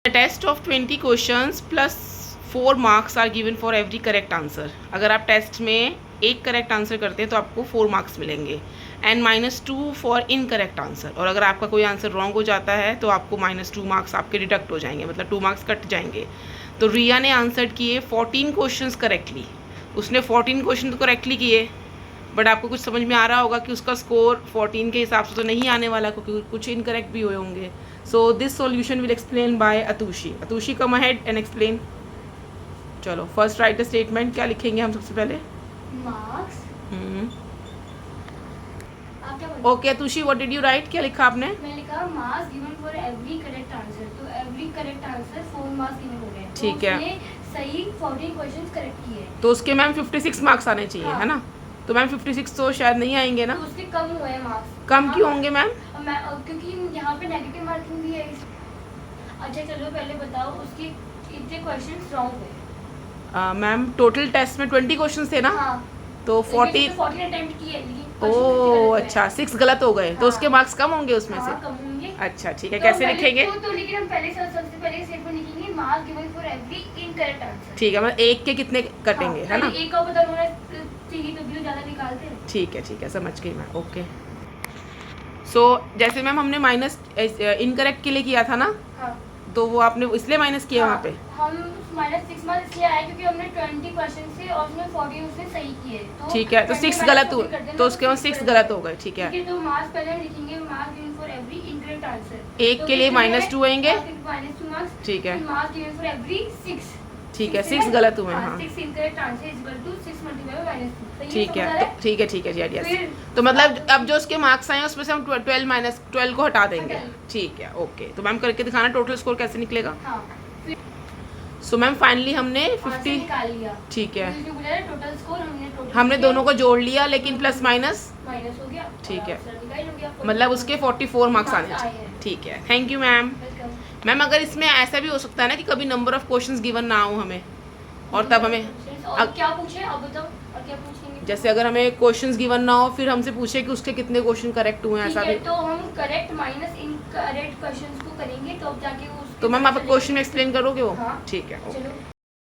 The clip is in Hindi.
Test of 20 questions plus 4 marks are given for every correct answer. अगर आप टेस्ट में एक करेक्ट आंसर करते हैं तो आपको 4 मार्क्स मिलेंगे एंड -2 फॉर इनकरेक्ट आंसर। और अगर आपका कोई आंसर रॉन्ग हो जाता है तो आपको -2 मार्क्स आपके डिडक्ट हो जाएंगे, मतलब 2 मार्क्स कट जाएंगे। तो रिया ने आंसर किए 14 क्वेश्चंस करेक्टली। उसने 14 क्वेश्चन तो करेक्टली किए, बट आपको कुछ समझ में आ रहा होगा कि उसका स्कोर 14 के हिसाब से तो नहीं आने वाला, क्योंकि कुछ इनकरेक्ट भी हुए होंगे। So this solution will explain by Atushi. Atushi come ahead and explain. चलो फर्स्ट राइट द स्टेटमेंट। क्या लिखेंगे हम सबसे पहले? Marks. Okay Atushi, what did you write? क्या लिखा आपने? मैं लिखा marks given for every correct answer. तो every correct answer 4 marks given हो गए। ठीक है। उसने सही 14 क्वेश्चंस करेक्ट किए। तो उसके मैम 56 मार्क्स आने चाहिए, हाँ। है ना? तो मैम 56 तो शायद नहीं आएंगे ना? तो उसके कम हुए हैं मार्क्स। कम क्यों होंगे मैम? क्योंकि यहाँ पे नेगेटिव मार्किंग भी है। अच्छा चलो पहले बताओ उसके इतने क्वेश्चंस रॉन्ग हुए। मैम टोटल टेस्ट में 20 क्वेश्चन थे ना? हाँ। तो 40 अटेम्प्ट किए लेकिन ओह अच्छा, 6 गलत हो गए। तो हाँ। उसके मार्क्स कम होंगे उसमें से? कम होंगे। अच्छा ठीक है, तो कैसे पहले लिखेंगे? तो लेकिन हम पहले सबसे पहले सिर्फ लिखेंगे marks given for every incorrect answer. ठीक है, मतलब एक के कितने कटेंगे, है ना? एक का पता होना चाहिए तभी वो ज्यादा निकालते हैं। ठीक है, समझ गई मैं। ओके सो जैसे मैम हमने माइनस इनकरेक्ट के लिए किया था ना, हाँ। तो वो आपने इसलिए माइनस किया वहाँ पे? हम -6 मार्क्स इसलिए आए क्योंकि हमने 20 क्वेश्चन से और उसमें 14 उसने सही किए। तो ठीक है, तो 6 गलत हुए, तो उसके बाद 6 गलत हो गए। ठीक है, तो मार्क्स पहले हम लिखेंगे marks given for every incorrect answer. एक के लिए -2 आएंगे। -2 मार्क्स। ठीक है, मार्क्स गिवन फॉर एवरी 6। ठीक है, 6 गलत हुए। हाँ 6 incorrect answer is equal to 6 multiply by -2। ठीक है, ठीक है जी, यस। फिर तो मतलब अब जो उसके मार्क्स आए हैं उसमें से हम 12 को हटा देंगे। ठीक है, ओके। तो मैम करके दिखाना टोटल स्कोर कैसे निकलेगा। हाँ। सो मैम फाइनली हमने 50 निकाल लिया। ठीक है, टोटल स्कोर हमने दोनों को जोड़ लिया, लेकिन प्लस माइनस माइनस हो गया। ठीक है, हो गया। मतलब उसके 44 मार्क्स आने आए चाहिए। हैं। ठीक है, thank you ma'am. Welcome. Ma'am अगर इसमें ऐसा भी हो सकता है ना कि कभी नंबर ऑफ क्वेश्चंस गिवन ना हो हमें, और तब हमें और क्या पूछे अब बताओ, और क्या पूछेंगे? जैसे अगर हमें क्वेश्चंस गिवन ना हो फिर हमसे पूछे कि उसके कितने क्वेश्चन करेक्ट हुए हैं, ऐसा भी? तो हम करेक्ट माइनस इनकरेक्ट क्वेश्चंस को करेंगे तो अब जाके वो तो मैम आप क्वेश्चन में एक्सप्लेन करोगे वो? हाँ। ठीक है, चलो।